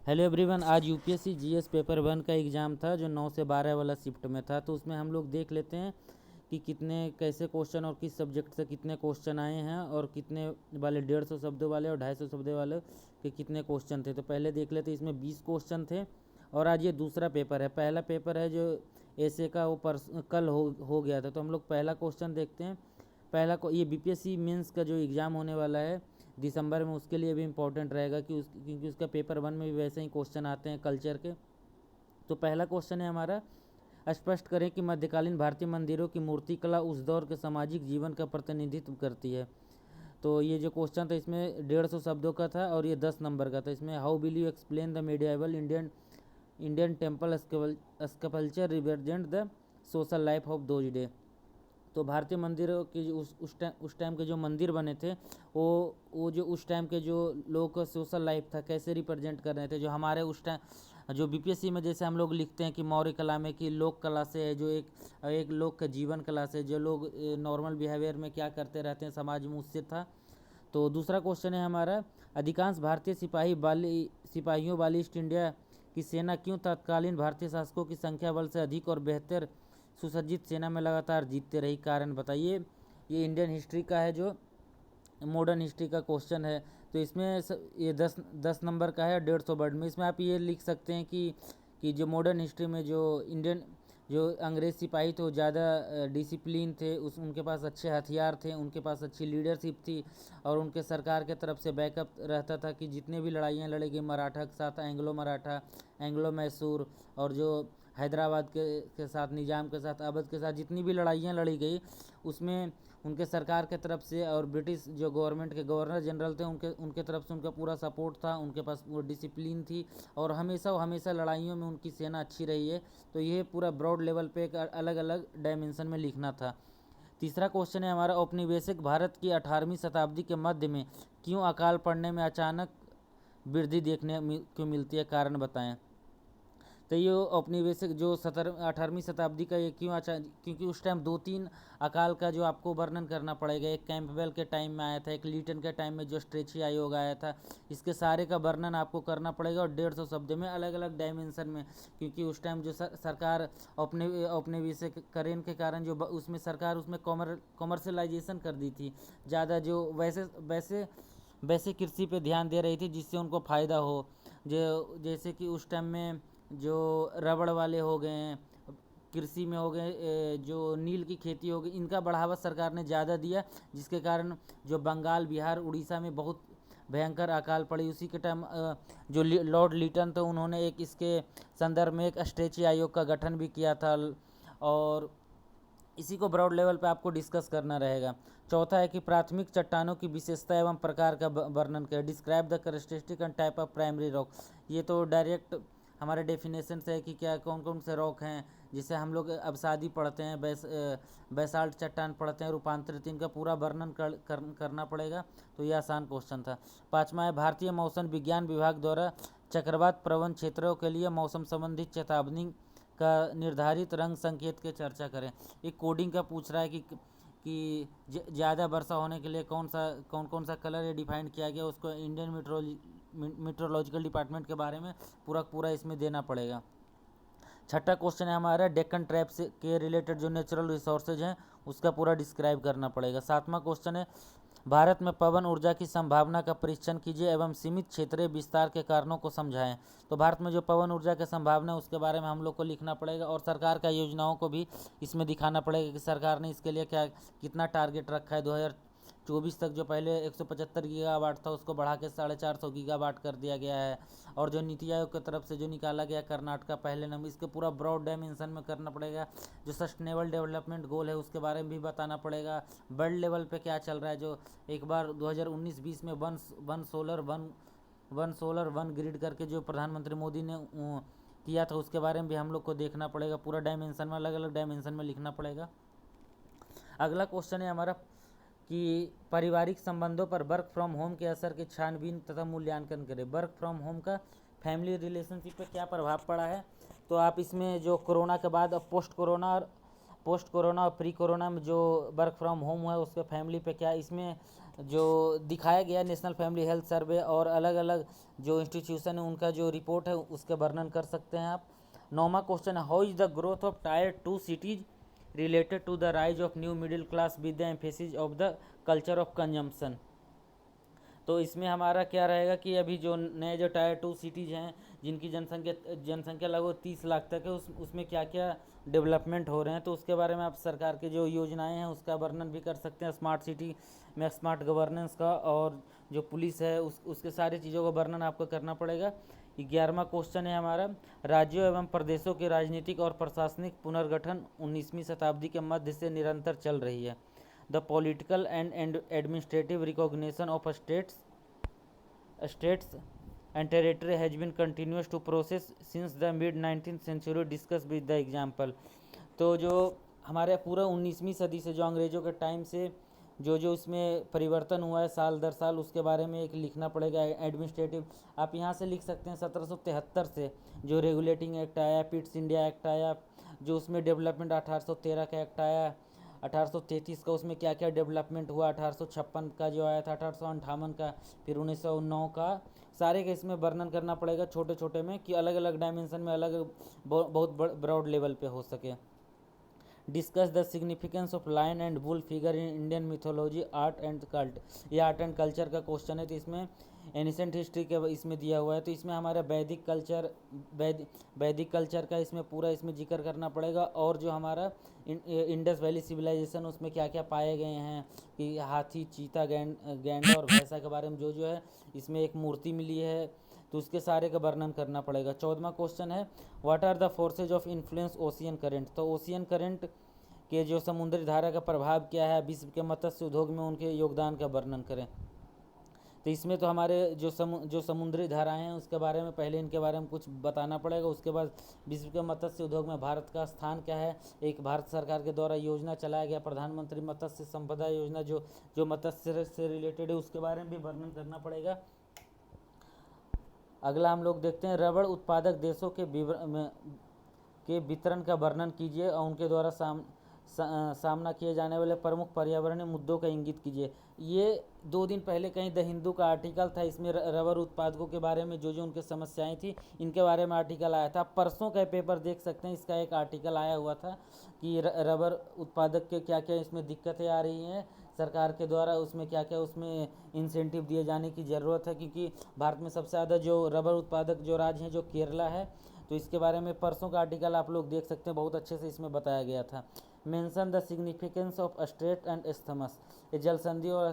Hello everyone, आज UPSC GS paper 1 का exam था जो 9 से 12 वाला शिफ्ट में था। तो उसमें हम लोग देख लेते हैं कि कितने कैसे क्वेश्चन और किस सब्जेक्ट से कितने क्वेश्चन आए हैं और कितने वाले 150 शब्दों वाले और 250 शब्दों वाले के कितने क्वेश्चन थे। तो पहले देख लेते हैं, इसमें 20 क्वेश्चन थे और आज ये दूसरा पेपर है। पहला पेपर है जो ऐसे का वो कल हो गया था। तो हम लोग पहला क्वेश्चन देखते हैं। ये बीपीएससी मेंस का जो एग्ज़ाम होने वाला है दिसंबर में, उसके लिए भी इम्पोर्टेंट रहेगा क्योंकि उसका पेपर 1 में भी वैसे ही क्वेश्चन आते हैं कल्चर के। तो पहला क्वेश्चन है हमारा, स्पष्ट करें कि मध्यकालीन भारतीय मंदिरों की मूर्तिकला उस दौर के सामाजिक जीवन का प्रतिनिधित्व करती है। तो ये जो क्वेश्चन था इसमें 150 शब्दों का था और ये 10 नंबर का था। इसमें how will you explain the medieval Indian temple sculpture represent the social life of those day. तो भारतीय मंदिरों के जो उस टाइम के जो मंदिर बने थे वो जो उस टाइम के जो लोगों का सोशल लाइफ था कैसे रिप्रेजेंट कर रहे थे। जो हमारे उस टाइम जो बीपीएससी में जैसे हम लोग लिखते हैं कि मौर्य कला में कि लोक कला से है, जो एक लोग का जीवन कला से, जो लोग नॉर्मल बिहेवियर में क्या करते रहते हैं समाज में, उससे था। तो दूसरा क्वेश्चन है हमारा, अधिकांश भारतीय सिपाहियों वाली ईस्ट इंडिया की सेना क्यों तत्कालीन भारतीय शासकों की संख्या बल से अधिक और बेहतर सुसज्जित सेना में लगातार जीतते रही, कारण बताइए। ये इंडियन हिस्ट्री का है, जो मॉडर्न हिस्ट्री का क्वेश्चन है। तो इसमें ये 10 नंबर का है 150 वर्ड में। इसमें आप ये लिख सकते हैं कि जो मॉडर्न हिस्ट्री में जो अंग्रेज सिपाही थे वो ज़्यादा डिसिप्लिन थे, उनके पास अच्छे हथियार थे, उनके पास अच्छी लीडरशिप थी और उनके सरकार के तरफ से बैकअप रहता था कि जितने भी लड़ाइयाँ लड़ी गई मराठा के साथ, एंग्लो मराठा, एंग्लो मैसूर और जो हैदराबाद के साथ, निज़ाम के साथ, अवध के साथ जितनी भी लड़ाइयाँ लड़ी गई उसमें उनके सरकार के तरफ से और ब्रिटिश जो गवर्नमेंट के गवर्नर जनरल थे उनके तरफ से उनका पूरा सपोर्ट था, उनके पास वो डिसिप्लिन थी और हमेशा लड़ाइयों में उनकी सेना अच्छी रही है। तो ये पूरा ब्रॉड लेवल पे एक अलग अलग डायमेंशन में लिखना था। तीसरा क्वेश्चन है हमारा, औपनिवेशिक भारत की 18वीं शताब्दी के मध्य में क्यों अकाल पड़ने में अचानक वृद्धि देखने को मिलती है, कारण बताएं। तो ये औपनिवेशिक जो 18वीं शताब्दी का ये क्योंकि उस टाइम 2-3 अकाल का जो आपको वर्णन करना पड़ेगा। एक कैंपबेल के टाइम में आया था, एक लीटन के टाइम में जो स्ट्रेची आयोग आया था, इसके सारे का वर्णन आपको करना पड़ेगा और 150 शब्द में अलग अलग डायमेंशन में। क्योंकि उस टाइम जो सरकार औपनिवेशिकरण के कारण जो उसमें सरकार उसमें कॉमर्शलाइजेशन कर दी थी ज़्यादा, जो वैसे कृषि पे ध्यान दे रही थी जिससे उनको फ़ायदा हो। जैसे कि उस टाइम में जो रबड़ वाले हो गए हैं, कृषि में हो गए, जो नील की खेती हो गई, इनका बढ़ावा सरकार ने ज़्यादा दिया, जिसके कारण जो बंगाल, बिहार, उड़ीसा में बहुत भयंकर अकाल पड़ी। उसी के टाइम जो लॉर्ड लिटन थे उन्होंने एक इसके संदर्भ में एक स्ट्रेची आयोग का गठन भी किया था और इसी को ब्रॉड लेवल पे आपको डिस्कस करना रहेगा। चौथा है कि प्राथमिक चट्टानों की विशेषता एवं प्रकार का वर्णन करें। Describe the characteristic and type of primary rock. ये तो डायरेक्ट हमारे डेफिनेशन से है कि क्या कौन कौन से रॉक हैं, जिसे हम लोग अवसादी पढ़ते हैं, बैसाल्ट चट्टान पढ़ते हैं, रूपांतरित, इनका पूरा वर्णन करना पड़ेगा। तो ये आसान क्वेश्चन था। पाँचवा है, भारतीय मौसम विज्ञान विभाग द्वारा चक्रवात प्रवण क्षेत्रों के लिए मौसम संबंधी चेतावनी का निर्धारित रंग संकेत के चर्चा करें। एक कोडिंग का पूछ रहा है कि ज़्यादा वर्षा होने के लिए कौन सा कलर ये डिफाइन किया गया, उसको इंडियन मीटरोलॉजिकल डिपार्टमेंट के बारे में पूरा इसमें देना पड़ेगा। छठा क्वेश्चन है हमारा, डेक्कन ट्रैप से के रिलेटेड जो नेचुरल रिसोर्सेज हैं उसका पूरा डिस्क्राइब करना पड़ेगा। सातवां क्वेश्चन है, भारत में पवन ऊर्जा की संभावना का परीक्षण कीजिए एवं सीमित क्षेत्रीय विस्तार के कारणों को समझाएं। तो भारत में जो पवन ऊर्जा की संभावना है उसके बारे में हम लोग को लिखना पड़ेगा और सरकार का योजनाओं को भी इसमें दिखाना पड़ेगा कि सरकार ने इसके लिए कितना टारगेट रखा है। 2024 तक जो पहले 175 गीगावाट था उसको बढ़ा के 450 गीगावाट कर दिया गया है। और जो नीति आयोग की तरफ से जो निकाला गया कर्नाटक का पहले नंबर, इसके पूरा ब्रॉड डायमेंशन में करना पड़ेगा। जो सस्टेनेबल डेवलपमेंट गोल है उसके बारे में भी बताना पड़ेगा। वर्ल्ड लेवल पे क्या चल रहा है, जो एक बार 2019-20 में वन सोलर वन ग्रिड करके जो प्रधानमंत्री मोदी ने किया था उसके बारे में भी हम लोग को देखना पड़ेगा। पूरा डायमेंशन में अलग अलग डायमेंशन में लिखना पड़ेगा। अगला क्वेश्चन है हमारा कि पारिवारिक संबंधों पर वर्क फ्रॉम होम के असर के छानबीन तथा मूल्यांकन करें। वर्क फ्रॉम होम का फैमिली रिलेशनशिप पे क्या प्रभाव पड़ा है। तो आप इसमें जो कोरोना के बाद अब पोस्ट कोरोना और प्री कोरोना में जो वर्क फ्रॉम होम हुआ है उस पर फैमिली पे क्या, इसमें जो दिखाया गया नेशनल फैमिली हेल्थ सर्वे और अलग अलग जो इंस्टीट्यूशन है उनका जो रिपोर्ट है उसके वर्णन कर सकते हैं आप। 9वां क्वेश्चन है, how is the growth of tier 2 cities related to the rise of new middle class with the emphasis of the culture of consumption. तो इसमें हमारा क्या रहेगा कि अभी जो नए जो टायर 2 सिटीज़ हैं जिनकी जनसंख्या लगभग 30 लाख तक है, उसमें क्या क्या डेवलपमेंट हो रहे हैं, तो उसके बारे में आप सरकार की जो योजनाएं हैं उसका वर्णन भी कर सकते हैं। स्मार्ट सिटी में स्मार्ट गवर्नेंस का और जो पुलिस है उसके सारी चीज़ों का वर्णन आपको करना पड़ेगा। 11वां क्वेश्चन है हमारा, राज्यों एवं प्रदेशों के राजनीतिक और प्रशासनिक पुनर्गठन 19वीं शताब्दी के मध्य से निरंतर चल रही है। The political and administrative recognition of states and territory has been continuous to process since the mid 19th century, discussed with the example। तो जो हमारे पूरा 19वीं सदी से जो अंग्रेज़ों के टाइम से जो जो उसमें परिवर्तन हुआ है साल दर साल, उसके बारे में एक लिखना पड़ेगा। एडमिनिस्ट्रेटिव आप यहाँ से लिख सकते हैं 1773 से जो रेगुलेटिंग एक्ट आया, पिट्स इंडिया एक्ट आया, जो उसमें डेवलपमेंट 1813 का एक्ट आया, 1833 का उसमें क्या क्या डेवलपमेंट हुआ, 1856 का जो आया था, 1858 का, फिर 1909 का, सारे के इसमें वर्णन करना पड़ेगा छोटे छोटे में कि अलग अलग डायमेंशन में अलग बहुत ब्रॉड लेवल पे हो सके। Discuss the significance of lion and bull figure in Indian mythology art and cult. ये आर्ट एंड कल्चर का क्वेश्चन है, तो इसमें एनिसेंट हिस्ट्री के इसमें दिया हुआ है, तो इसमें हमारा वैदिक कल्चर का इसमें पूरा इसमें जिक्र करना पड़ेगा। और जो हमारा इंडस वैली सिविलाइजेशन उसमें क्या क्या पाए गए हैं कि हाथी, चीता, गैंडा और भैंसा के बारे में जो है इसमें एक मूर्ति मिली है, तो उसके सारे का वर्णन करना पड़ेगा। 14वां क्वेश्चन है, what are the forces of influence ocean current. तो ओशियन करंट के जो समुद्री धारा का प्रभाव क्या है विश्व के मत्स्य उद्योग में, उनके योगदान का वर्णन करें। तो इसमें तो हमारे जो समुद्री धाराएं हैं उसके बारे में पहले इनके बारे में कुछ बताना पड़ेगा। उसके बाद विश्व के मत्स्य उद्योग में भारत का स्थान क्या है। एक भारत सरकार के द्वारा योजना चलाया गया प्रधानमंत्री मत्स्य संपदा योजना, जो मत्स्य से रिलेटेड है, उसके बारे में भी वर्णन करना पड़ेगा। अगला हम लोग देखते हैं, रबड़ उत्पादक देशों के वितरण का वर्णन कीजिए और उनके द्वारा सामना किए जाने वाले प्रमुख पर्यावरणीय मुद्दों का इंगित कीजिए। ये 2 दिन पहले कहीं द हिंदू का आर्टिकल था, इसमें रबर उत्पादकों के बारे में जो उनके समस्याएं थी इनके बारे में आर्टिकल आया था। परसों का पेपर देख सकते हैं, इसका एक आर्टिकल आया हुआ था कि रबर उत्पादक के क्या क्या इसमें दिक्कतें आ रही हैं सरकार के द्वारा, उसमें क्या क्या उसमें इंसेंटिव दिए जाने की ज़रूरत है, क्योंकि भारत में सबसे ज़्यादा जो रबर उत्पादक जो राज्य हैं जो केरला है। तो इसके बारे में परसों का आर्टिकल आप लोग देख सकते हैं, बहुत अच्छे से इसमें बताया गया था। Mention the significance of straight and isthmus. ये जल संधि और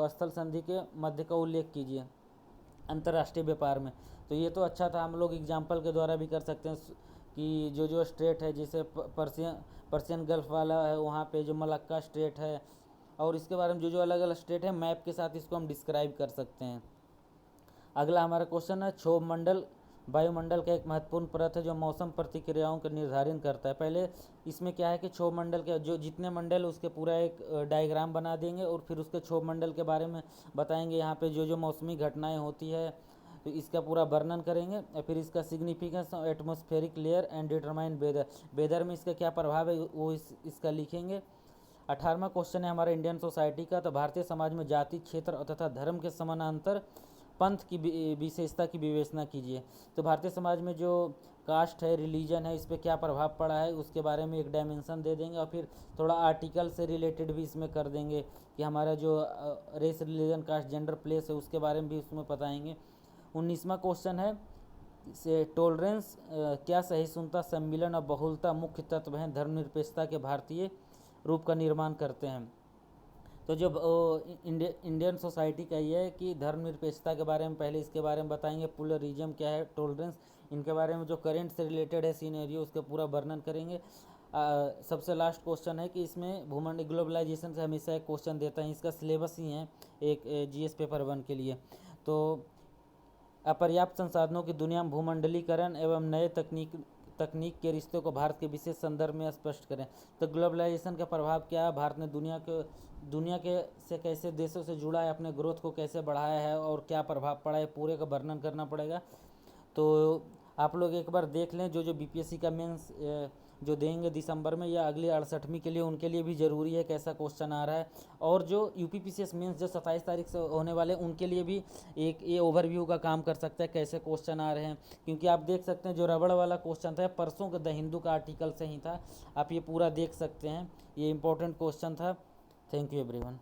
स्थल संधि के मध्य का उल्लेख कीजिए अंतर्राष्ट्रीय व्यापार में। तो ये तो अच्छा था, हम लोग एग्जाम्पल के द्वारा भी कर सकते हैं कि जो स्ट्रेट है, जैसे पर्सियन गल्फ वाला है, वहाँ पे जो मलक्का स्ट्रेट है, और इसके बारे में जो अलग अलग स्टेट है मैप के साथ इसको हम डिस्क्राइब कर सकते हैं। अगला हमारा क्वेश्चन है, क्षोभ मंडल वायुमंडल का एक महत्वपूर्ण परत है जो मौसम प्रतिक्रियाओं का निर्धारण करता है। पहले इसमें क्या है कि क्षोभ मंडल के जो जितने मंडल उसके पूरा एक डायग्राम बना देंगे और फिर उसके क्षोभ मंडल के बारे में बताएंगे। यहाँ पे जो मौसमी घटनाएं होती है तो इसका पूरा वर्णन करेंगे। और फिर इसका significance atmospheric layer and determine whether में इसका क्या प्रभाव है वो इसका लिखेंगे। 18वां क्वेश्चन है हमारा इंडियन सोसाइटी का। तो भारतीय समाज में जाति, क्षेत्र तथा धर्म के समानांतर पंथ की विशेषता की विवेचना कीजिए। तो भारतीय समाज में जो कास्ट है, रिलीजन है, इस पर क्या प्रभाव पड़ा है उसके बारे में एक डायमेंशन दे देंगे। और फिर थोड़ा आर्टिकल से रिलेटेड भी इसमें कर देंगे कि हमारा जो race, religion, caste, gender, place है उसके बारे में भी उसमें बताएंगे। 19वां क्वेश्चन है से टॉलरेंस क्या सहिष्णुता, सम्मिलन और बहुलता मुख्य तत्व हैं धर्मनिरपेक्षता के भारतीय रूप का निर्माण करते हैं। तो जो इंडियन सोसाइटी का ये है कि धर्मनिरपेक्षता के बारे में पहले इसके बारे में बताएंगे, प्लुरलिज्म क्या है, टॉलरेंस, इनके बारे में जो करेंट से रिलेटेड है सीनेरियो उसका पूरा वर्णन करेंगे। सबसे लास्ट क्वेश्चन है कि इसमें भूमंडलीय ग्लोबलाइजेशन से हमेशा एक क्वेश्चन देता है, इसका सिलेबस ही है एक जीएस पेपर 1 के लिए। तो अपर्याप्त संसाधनों की दुनिया में भूमंडलीकरण एवं नए तकनीक के रिश्तों को भारत के विशेष संदर्भ में स्पष्ट करें। तो ग्लोबलाइजेशन का प्रभाव क्या है, भारत ने दुनिया के से कैसे देशों से जुड़ा है, अपने ग्रोथ को कैसे बढ़ाया है और क्या प्रभाव पड़ा है, पूरे का वर्णन करना पड़ेगा। तो आप लोग एक बार देख लें जो बीपीएससी का मेंस जो देंगे दिसंबर में या अगली 68वीं के लिए, उनके लिए भी ज़रूरी है कैसा क्वेश्चन आ रहा है। और जो यूपीपीसीएस मेंस जो 27 तारीख से होने वाले उनके लिए भी एक ये ओवरव्यू का काम कर सकता है कैसे क्वेश्चन आ रहे हैं। क्योंकि आप देख सकते हैं जो रबड़ वाला क्वेश्चन था परसों का द हिंदू का आर्टिकल से ही था, आप ये पूरा देख सकते हैं, ये इंपॉर्टेंट क्वेश्चन था। Thank you everyone.